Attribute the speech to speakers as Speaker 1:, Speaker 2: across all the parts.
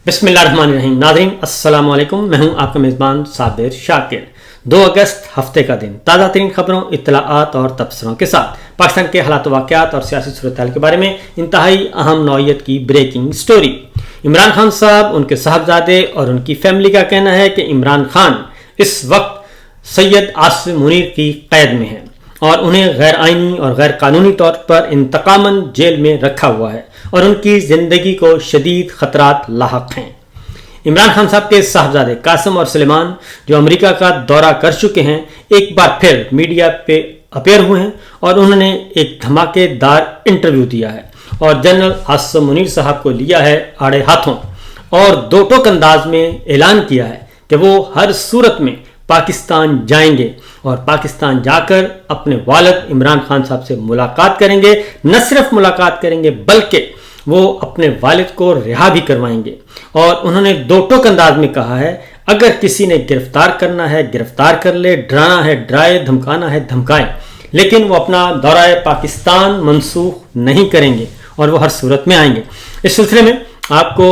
Speaker 1: بسم اللہ الرحمن الرحیم. ناظرین السلام علیکم. میں ہوں آپ کا میزبان صابر شاکر. 2 اگست ہفتے کا دن تازہ ترین خبروں، اطلاعات اور تبصروں کے ساتھ پاکستان کے حالات و واقعات اور سیاسی صورتحال کے بارے میں انتہائی اہم نوعیت کی بریکنگ سٹوری. عمران خان صاحب، ان کے صاحبزادے اور ان کی فیملی کا کہنا ہے کہ عمران خان اس وقت سید عاصم منیر کی قید میں ہیں اور انہیں غیر آئینی اور غیر قانونی طور پر انتقاماً جیل میں رکھا ہوا ہے اور ان کی زندگی کو شدید خطرات لاحق ہیں. عمران خان صاحب کے صاحبزادے قاسم اور سلیمان، جو امریکہ کا دورہ کر چکے ہیں، ایک بار پھر میڈیا پہ اپیئر ہوئے ہیں اور انہوں نے ایک دھماکے دار انٹرویو دیا ہے اور جنرل عاصم منیر صاحب کو لیا ہے آڑے ہاتھوں اور 2 ٹوک انداز میں اعلان کیا ہے کہ وہ ہر صورت میں پاکستان جائیں گے اور پاکستان جا کر اپنے والد عمران خان صاحب سے ملاقات کریں گے. نہ صرف ملاقات کریں گے بلکہ وہ اپنے والد کو رہا بھی کروائیں گے. اور انہوں نے 2 ٹوک انداز میں کہا ہے اگر کسی نے گرفتار کرنا ہے گرفتار کر لے، ڈرانا ہے ڈرائے، دھمکانا ہے دھمکائے، لیکن وہ اپنا دورہ پاکستان منسوخ نہیں کریں گے اور وہ ہر صورت میں آئیں گے. اس سلسلے میں آپ کو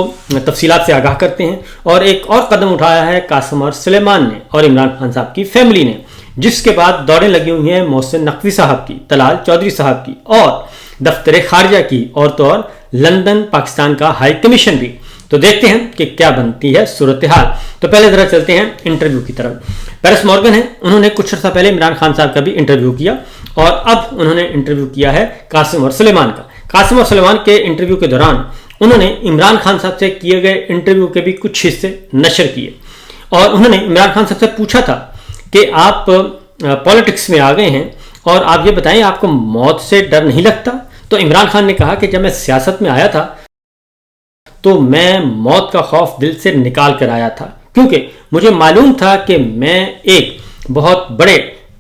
Speaker 1: تفصیلات سے آگاہ کرتے ہیں. اور ایک اور قدم اٹھایا ہے قاسم اور سلیمان نے اور عمران خان صاحب کی فیملی نے، جس کے بعد دوڑیں لگی ہوئی ہیں محسن نقوی صاحب کی، طلال چودھری صاحب کی اور دفتر خارجہ کی اور تو اور لندن پاکستان کا ہائی کمیشن بھی. تو دیکھتے ہیں کہ کیا بنتی ہے صورتحال. تو پہلے ذرا چلتے ہیں انٹرویو کی طرف. پیرس مورگن ہے، انہوں نے کچھ عرصہ پہلے عمران خان صاحب کا بھی انٹرویو کیا اور اب انہوں نے انٹرویو کیا ہے قاسم اور سلیمان کا. قاسم اور سلیمان کے انٹرویو کے دوران انہوں نے عمران خان صاحب سے کیے گئے انٹرویو کے بھی کچھ حصے نشر کیے اور انہوں نے عمران خان صاحب سے پوچھا تھا کہ آپ پولیٹکس میں آ گئے ہیں اور آپ یہ بتائیں آپ کو موت سے ڈر نہیں لگتا؟ تو عمران خان نے کہا کہ جب میں سیاست میں آیا تھا تو میں موت کا خوف دل سے نکال کر آیا تھا، کیونکہ مجھے معلوم تھا کہ میں ایک بہت بڑے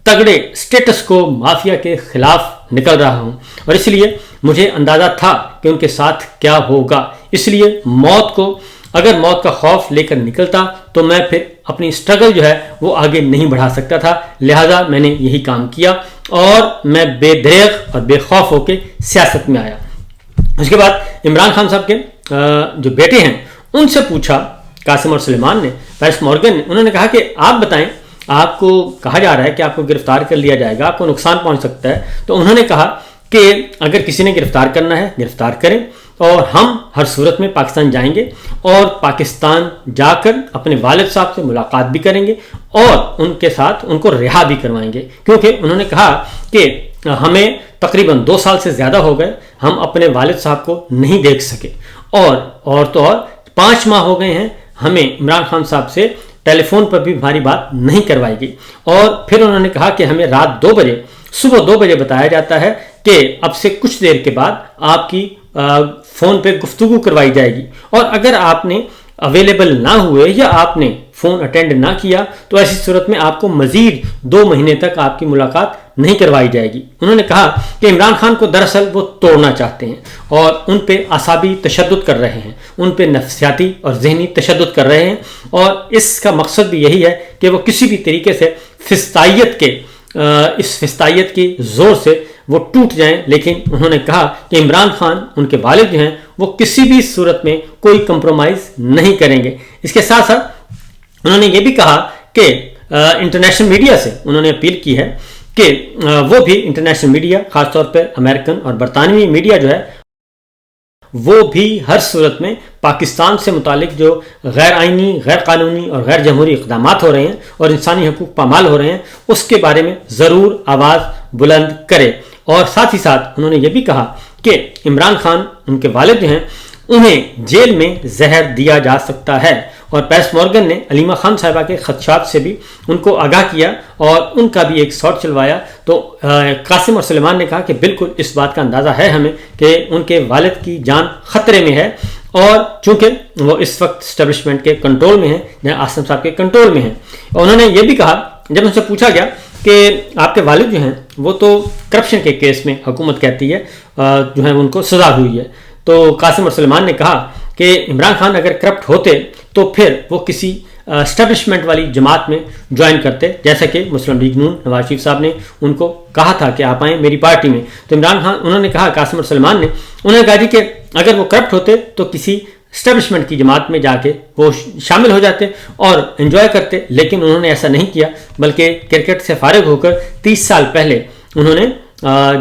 Speaker 1: تگڑے سٹیٹس کو مافیا کے خلاف نکل رہا ہوں اور اس لیے مجھے اندازہ تھا کہ ان کے ساتھ کیا ہوگا. اس لیے اگر موت کا خوف لے کر نکلتا تو میں پھر اپنی سٹرگل جو ہے وہ آگے نہیں بڑھا سکتا تھا، لہٰذا میں نے یہی کام کیا اور میں بے دریغ اور بے خوف ہو کے سیاست میں آیا. اس کے بعد عمران خان صاحب کے جو بیٹے ہیں ان سے پوچھا قاسم اور سلیمان نے، پیرس مورگن نے، انہوں نے کہا کہ آپ بتائیں آپ کو کہا جا رہا ہے کہ آپ کو گرفتار کر لیا جائے گا، آپ کو نقصان پہنچ سکتا ہے. تو انہوں نے کہا کہ اگر کسی نے گرفتار کرنا ہے گرفتار کریں اور ہم ہر صورت میں پاکستان جائیں گے اور پاکستان جا کر اپنے والد صاحب سے ملاقات بھی کریں گے اور ان کے ساتھ ان کو رہا بھی کروائیں گے، کیونکہ انہوں نے کہا کہ ہمیں تقریباً 2 سال سے زیادہ ہو گئے ہم اپنے والد صاحب کو نہیں دیکھ سکے اور تو اور 5 ماہ ہو گئے ہیں ہمیں عمران خان صاحب سے ٹیلی فون پر بھی ہماری بات نہیں کروائی گئی. اور پھر انہوں نے کہا کہ ہمیں رات 2 بجے صبح 2 بجے بتایا جاتا ہے کہ اب سے کچھ دیر کے بعد آپ کی فون پہ گفتگو کروائی جائے گی اور اگر آپ نے اویلیبل نہ ہوئے یا آپ نے فون اٹینڈ نہ کیا تو ایسی صورت میں آپ کو مزید 2 مہینے تک آپ کی ملاقات نہیں کروائی جائے گی. انہوں نے کہا کہ عمران خان کو دراصل وہ توڑنا چاہتے ہیں اور ان پہ اعصابی تشدد کر رہے ہیں، ان پہ نفسیاتی اور ذہنی تشدد کر رہے ہیں اور اس کا مقصد بھی یہی ہے کہ وہ کسی بھی طریقے سے اس فستائیت کے زور سے وہ ٹوٹ جائیں. لیکن انہوں نے کہا کہ عمران خان ان کے والد جو ہیں وہ کسی بھی صورت میں کوئی کمپرومائز نہیں کریں گے. اس کے ساتھ ساتھ انہوں نے یہ بھی کہا کہ انٹرنیشنل میڈیا سے انہوں نے اپیل کی ہے کہ وہ بھی انٹرنیشنل میڈیا، خاص طور پر امریکن اور برطانوی میڈیا جو ہے وہ بھی ہر صورت میں پاکستان سے متعلق جو غیر آئینی، غیر قانونی اور غیر جمہوری اقدامات ہو رہے ہیں اور انسانی حقوق پامال ہو رہے ہیں اس کے بارے میں ضرور آواز بلند کرے. اور ساتھ ہی ساتھ انہوں نے یہ بھی کہا کہ عمران خان ان کے والد جو ہیں انہیں جیل میں زہر دیا جا سکتا ہے. اور پیرس مورگن نے علیمہ خان صاحبہ کے خدشات سے بھی ان کو آگاہ کیا اور ان کا بھی ایک شاٹ چلوایا. تو قاسم اور سلیمان نے کہا کہ بالکل اس بات کا اندازہ ہے ہمیں کہ ان کے والد کی جان خطرے میں ہے اور چونکہ وہ اس وقت اسٹیبلشمنٹ کے کنٹرول میں ہیں یا عاصم صاحب کے کنٹرول میں ہیں. اور انہوں نے یہ بھی کہا جب ان سے پوچھا گیا کہ آپ کے والد جو ہیں وہ تو کرپشن کے کیس میں حکومت کہتی ہے جو ہے ان کو سزا ہوئی ہے، تو قاسم اور سلیمان نے کہا کہ عمران خان اگر کرپٹ ہوتے تو پھر وہ کسی اسٹیبلشمنٹ والی جماعت میں جوائن کرتے، جیسا کہ مسلم لیگ نون نواز شریف صاحب نے ان کو کہا تھا کہ آپ آئیں میری پارٹی میں. تو عمران خان انہوں نے کہا، قاسم اور سلیمان نے انہوں نے کہا جی کہ اگر وہ کرپٹ ہوتے تو کسی اسٹیبلشمنٹ کی جماعت میں جا کے وہ شامل ہو جاتے اور انجوائے کرتے، لیکن انہوں نے ایسا نہیں کیا، بلکہ کرکٹ سے فارغ ہو کر 30 سال پہلے انہوں نے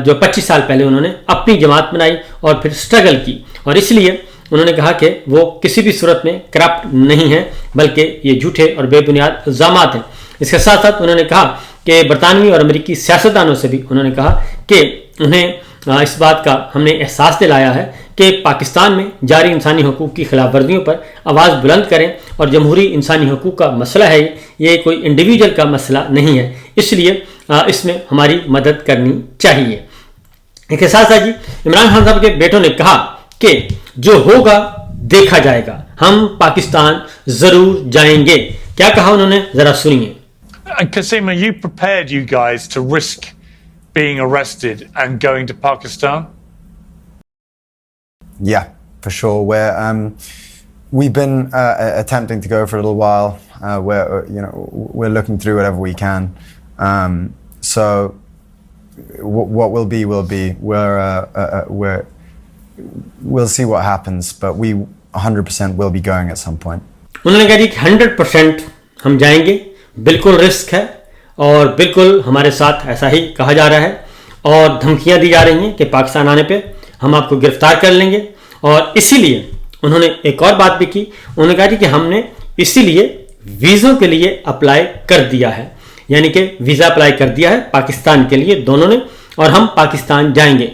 Speaker 1: جو 25 سال پہلے انہوں نے اپنی جماعت بنائی اور پھر سٹرگل کی، اور اس لیے انہوں نے کہا کہ وہ کسی بھی صورت میں کرپٹ نہیں ہیں، بلکہ یہ جھوٹے اور بے بنیاد الزامات ہیں۔ اس کے ساتھ ساتھ انہوں نے کہا کہ برطانوی اور امریکی سیاستدانوں سے بھی انہوں نے کہا کہ انہیں اس بات کا ہم نے احساس دلایا ہے کہ پاکستان میں جاری انسانی حقوق کی خلاف ورزیوں پر آواز بلند کریں، اور جمہوری انسانی حقوق کا مسئلہ ہے یہ کوئی انڈیویجول کا مسئلہ نہیں ہے، اس لیے اس میں ہماری مدد کرنی چاہیے۔ اس کے ساتھ ساتھ عمران خان صاحب کے بیٹوں نے کہا کہ جو ہوگا دیکھا جائے گا، ہم پاکستان ضرور جائیں گے۔ کیا کہا انہوں نے، ذرا سنیے۔
Speaker 2: Kassim, are you prepared, you guys, to risk being arrested and going to Pakistan?
Speaker 3: Yeah, for sure. We've been attempting to go for a little while. We're looking through whatever we can. So what will be will be. We'll see what happens, but we 100% will be going at some point.
Speaker 1: انہوں نے کہا کہ 100% ہم جائیں گے، بالکل risk ہے، اور بالکل ہمارے ساتھ ایسا ہی کہا جا رہا ہے، اور دھمکیاں دی جا رہی ہیں کہ پاکستان آنے پہ ہم آپ کو گرفتار کر لیں گے۔ اور اسی لیے انہوں نے ایک اور بات بھی کی، انہوں نے کہا کہ ہم نے اسی لیے ویزوں کے لیے اپلائی کر دیا ہے، یعنی کہ ویزا اپلائی کر دیا ہے پاکستان کے لیے دونوں نے، اور ہم پاکستان جائیں گے۔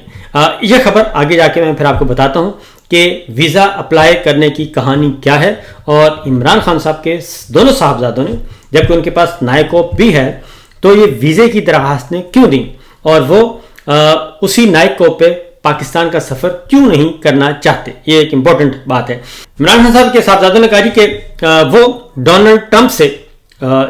Speaker 1: یہ خبر آگے جا کے میں پھر آپ کو بتاتا ہوں کہ ویزا اپلائی کرنے کی کہانی کیا ہے، اور عمران خان صاحب کے دونوں صاحبزادوں نے، جبکہ ان کے پاس نائکوپ بھی ہے، تو یہ ویزے کی درخواستیں کیوں دیں، اور وہ اسی نائکوپ پہ پاکستان کا سفر کیوں نہیں کرنا چاہتے۔ یہ ایک امپورٹنٹ بات ہے۔ عمران خان صاحب کے صاحبزادوں نے کہا کہ وہ ڈونلڈ ٹرمپ سے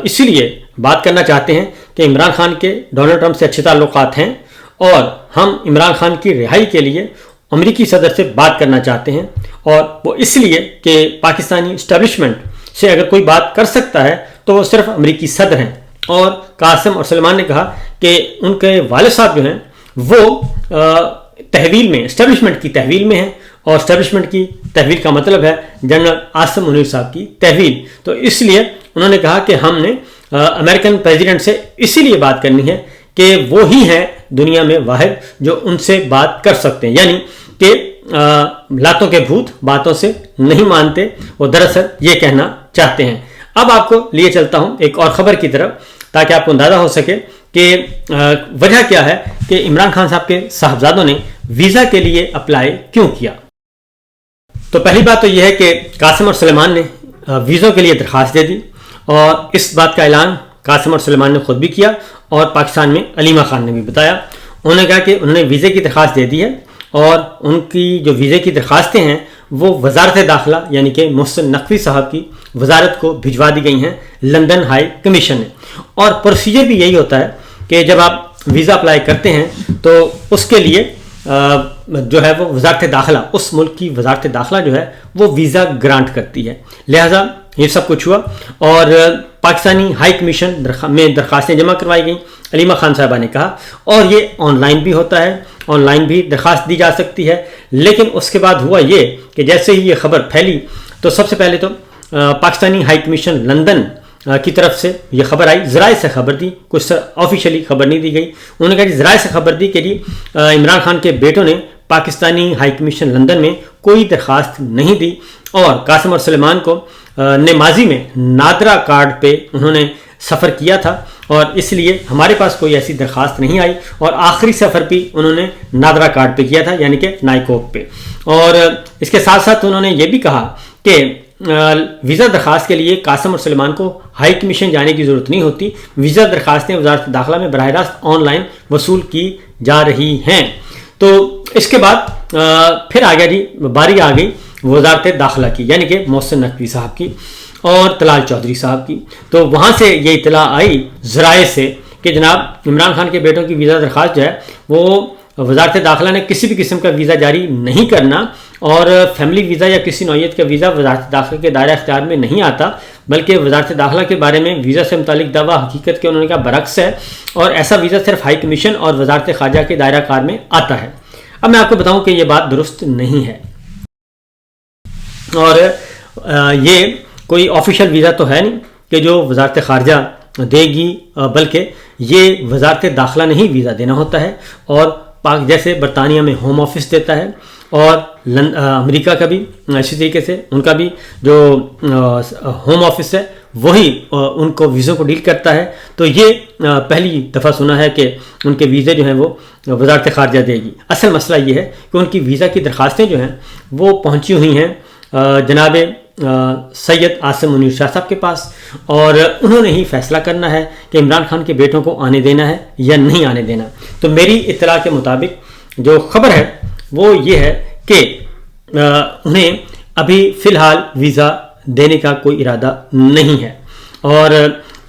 Speaker 1: اسی لیے بات کرنا چاہتے ہیں کہ عمران خان کے ڈونلڈ ٹرمپ سے اچھے تعلقات ہیں، اور ہم عمران خان کی رہائی کے لیے امریکی صدر سے بات کرنا چاہتے ہیں، اور وہ اس لیے کہ پاکستانی اسٹیبلشمنٹ سے اگر کوئی بات کر سکتا ہے تو وہ صرف امریکی صدر ہیں۔ اور قاسم اور سلمان نے کہا کہ ان کے والد صاحب جو ہیں وہ تحویل میں، اسٹیبلشمنٹ کی تحویل میں ہیں، اور اسٹیبلشمنٹ کی تحویل کا مطلب ہے جنرل عاصم منیر صاحب کی تحویل۔ تو اس لیے انہوں نے کہا کہ ہم نے امریکن پریزیڈنٹ سے اسی لیے بات کرنی ہے کہ وہی ہیں دنیا میں واحد جو ان سے بات کر سکتے ہیں، یعنی کہ لاتوں کے بھوت باتوں سے نہیں مانتے، وہ دراصل یہ کہنا چاہتے ہیں۔ اب آپ کو لیے چلتا ہوں ایک اور خبر کی طرف، تاکہ آپ کو اندازہ ہو سکے کہ وجہ کیا ہے کہ عمران خان صاحب کے صاحبزادوں نے ویزا کے لیے اپلائی کیوں کیا۔ تو پہلی بات تو یہ ہے کہ قاسم اور سلیمان نے ویزوں کے لیے درخواست دے دی، اور اس بات کا اعلان قاسم اور سلیمان نے خود بھی کیا، اور پاکستان میں علیمہ خان نے بھی بتایا۔ انہوں نے کہا کہ انہوں نے ویزے کی درخواست دے دی ہے، اور ان کی جو ویزے کی درخواستیں ہیں وہ وزارت داخلہ یعنی کہ محسن نقوی صاحب کی وزارت کو بھجوا دی گئی ہیں لندن ہائی کمیشن نے۔ اور پروسیجر بھی یہی ہوتا ہے کہ جب آپ ویزا اپلائی کرتے ہیں تو اس کے لیے جو ہے وہ وزارت داخلہ، اس ملک کی وزارت داخلہ جو ہے وہ ویزا گرانٹ کرتی ہے، لہٰذا یہ سب کچھ ہوا، اور پاکستانی ہائی کمیشن میں درخواستیں جمع کروائی گئیں۔ علیمہ خان صاحبہ نے کہا، اور یہ آن لائن بھی ہوتا ہے، آن لائن بھی درخواست دی جا سکتی ہے، لیکن اس کے بعد ہوا یہ کہ جیسے ہی یہ خبر پھیلی تو سب سے پہلے تو پاکستانی ہائی کمیشن لندن کی طرف سے یہ خبر آئی، ذرائع سے خبر دی، کچھ آفیشیلی خبر نہیں دی گئی۔ انہوں نے کہا کہ ذرائع سے خبر دی کہ عمران خان کے بیٹوں نے پاکستانی ہائی کمیشن لندن میں کوئی درخواست نہیں دی، اور قاسم اور سلیمان کو نے ماضی میں نادرا کارڈ پہ انہوں نے سفر کیا تھا، اور اس لیے ہمارے پاس کوئی ایسی درخواست نہیں آئی، اور آخری سفر بھی انہوں نے نادرا کارڈ پہ کیا تھا یعنی کہ نائکوپ پہ۔ اور اس کے ساتھ ساتھ انہوں نے یہ بھی کہا کہ ویزا درخواست کے لیے قاسم اور سلیمان کو ہائی کمیشن جانے کی ضرورت نہیں ہوتی، ویزا درخواستیں وزارت داخلہ میں براہ راست آن لائن وصول کی جا رہی ہیں۔ تو اس کے بعد پھر آ گیا باری آ گئی وزارت داخلہ کی، یعنی کہ محسن نقوی صاحب کی اور طلال چودھری صاحب کی۔ تو وہاں سے یہ اطلاع آئی ذرائع سے کہ جناب عمران خان کے بیٹوں کی ویزا درخواست جو ہے وہ وزارت داخلہ نے کسی بھی قسم کا ویزا جاری نہیں کرنا، اور فیملی ویزا یا کسی نوعیت کا ویزا وزارت داخلہ کے دائرہ اختیار میں نہیں آتا، بلکہ وزارت داخلہ کے بارے میں ویزا سے متعلق دعویٰ حقیقت کے انہوں نے کہا برعکس ہے، اور ایسا ویزا صرف ہائی کمیشن اور وزارت خارجہ کے دائرہ کار میں آتا ہے۔ اب میں آپ کو بتاؤں کہ یہ بات درست نہیں ہے۔ اور یہ کوئی آفیشیل ویزا تو ہے نہیں کہ جو وزارت خارجہ دے گی، بلکہ یہ وزارت داخلہ نہیں ویزا دینا ہوتا ہے، اور پاک جیسے برطانیہ میں ہوم آفس دیتا ہے، اور امریکہ کا بھی اسی طریقے سے ان کا بھی جو ہوم آفس ہے وہی ان کو ویزوں کو ڈیل کرتا ہے. تو یہ پہلی دفعہ سنا ہے کہ ان کے ویزے جو ہیں وہ وزارت خارجہ دے گی. اصل مسئلہ یہ ہے کہ ان کی ویزا کی درخواستیں جو ہیں وہ پہنچی ہوئی ہیں جناب سید عاصم منیر شاہ صاحب کے پاس، اور انہوں نے ہی فیصلہ کرنا ہے کہ عمران خان کے بیٹوں کو آنے دینا ہے یا نہیں آنے دینا. تو میری اطلاع کے مطابق جو خبر ہے وہ یہ ہے کہ انہیں ابھی فی الحال ویزا دینے کا کوئی ارادہ نہیں ہے. اور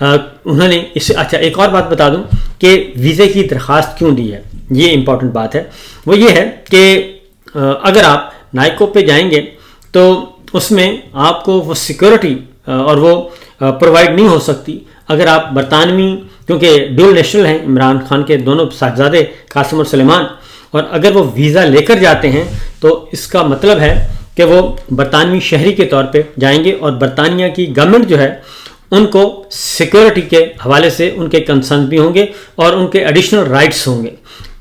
Speaker 1: انہوں نے اچھا ایک اور بات بتا دوں کہ ویزے کی درخواست کیوں دی ہے، یہ امپورٹنٹ بات ہے. وہ یہ ہے کہ اگر آپ نائکو پہ جائیں گے تو اس میں آپ کو وہ سیکورٹی اور وہ پرووائڈ نہیں ہو سکتی اگر آپ برطانوی، کیونکہ ڈول نیشنل ہیں عمران خان کے دونوں صاحبزادے قاسم اور سلیمان، اور اگر وہ ویزا لے کر جاتے ہیں تو اس کا مطلب ہے کہ وہ برطانوی شہری کے طور پہ جائیں گے، اور برطانیہ کی گورنمنٹ جو ہے ان کو سیکورٹی کے حوالے سے ان کے کنسرن بھی ہوں گے اور ان کے ایڈیشنل رائٹس ہوں گے،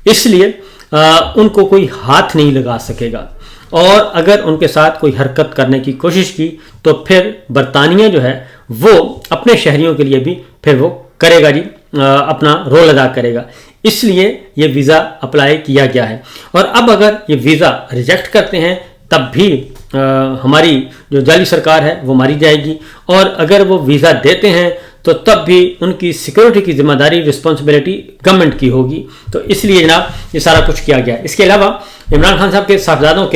Speaker 1: اس لیے ان کو کوئی ہاتھ نہیں لگا سکے گا. اور اگر ان کے ساتھ کوئی حرکت کرنے کی کوشش کی تو پھر برطانیہ جو ہے وہ اپنے شہریوں کے لیے بھی پھر وہ کرے گا جی، اپنا رول ادا کرے گا. اس لیے یہ ویزا اپلائی کیا گیا ہے. اور اب اگر یہ ویزا ریجیکٹ کرتے ہیں تب بھی ہماری جو جعلی سرکار ہے وہ ماری جائے گی، اور اگر وہ ویزا دیتے ہیں تو تب بھی ان کی سیکورٹی کی ذمہ داری رسپانسبلٹی گورنمنٹ کی ہوگی. تو اس لیے جناب یہ سارا کچھ کیا گیا. اس کے علاوہ عمران خان صاحب کے صاحبزادوں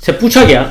Speaker 1: سے پوچھا گیا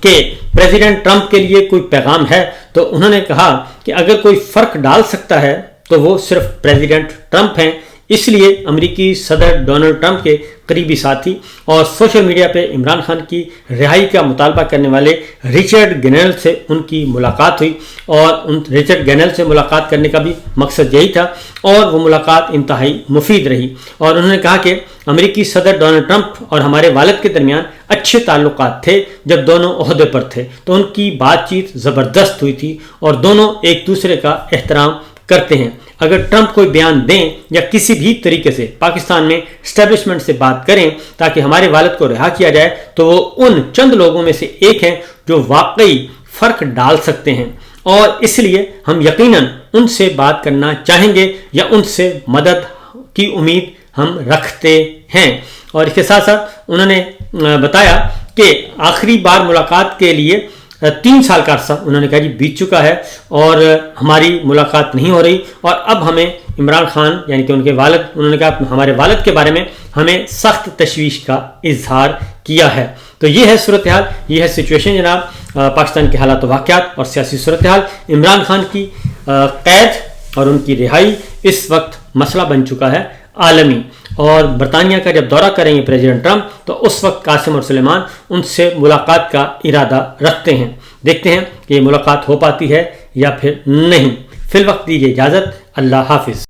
Speaker 1: کہ پریزیڈنٹ ٹرمپ کے لیے کوئی پیغام ہے، تو انہوں نے کہا کہ اگر کوئی فرق ڈال سکتا ہے تو وہ صرف پریزیڈنٹ ٹرمپ ہیں. اس لیے امریکی صدر ڈونلڈ ٹرمپ کے قریبی ساتھی اور سوشل میڈیا پہ عمران خان کی رہائی کا مطالبہ کرنے والے رچرڈ گینل سے ان کی ملاقات ہوئی، اور ان رچرڈ گینل سے ملاقات کرنے کا بھی مقصد یہی تھا، اور وہ ملاقات انتہائی مفید رہی. اور انہوں نے کہا کہ امریکی صدر ڈونلڈ ٹرمپ اور ہمارے والد کے درمیان اچھے تعلقات تھے جب دونوں عہدے پر تھے، تو ان کی بات چیت زبردست ہوئی تھی اور دونوں ایک دوسرے کا احترام کرتے ہیں. اگر ٹرمپ کوئی بیان دیں یا کسی بھی طریقے سے پاکستان میں اسٹیبلشمنٹ سے بات کریں تاکہ ہمارے والد کو رہا کیا جائے، تو وہ ان چند لوگوں میں سے ایک ہیں جو واقعی فرق ڈال سکتے ہیں، اور اس لیے ہم یقیناً ان سے بات کرنا چاہیں گے یا ان سے مدد کی امید ہم رکھتے ہیں. اور اس کے ساتھ ساتھ انہوں نے بتایا کہ آخری بار ملاقات کے لیے 3 سال کا عرصہ انہوں نے کہا جی بیت چکا ہے اور ہماری ملاقات نہیں ہو رہی، اور اب ہمیں عمران خان یعنی کہ ان کے والد، انہوں نے کہا ہمارے والد کے بارے میں ہمیں سخت تشویش کا اظہار کیا ہے. تو یہ ہے صورتحال، یہ ہے سچویشن جناب پاکستان کے حالات و واقعات اور سیاسی صورتحال. عمران خان کی قید اور ان کی رہائی اس وقت مسئلہ بن چکا ہے عالمی، اور برطانیہ کا جب دورہ کریں گے پریزیڈنٹ ٹرمپ تو اس وقت قاسم اور سلیمان ان سے ملاقات کا ارادہ رکھتے ہیں. دیکھتے ہیں کہ یہ ملاقات ہو پاتی ہے یا پھر نہیں. فی الوقت دیجیے اجازت. اللہ حافظ.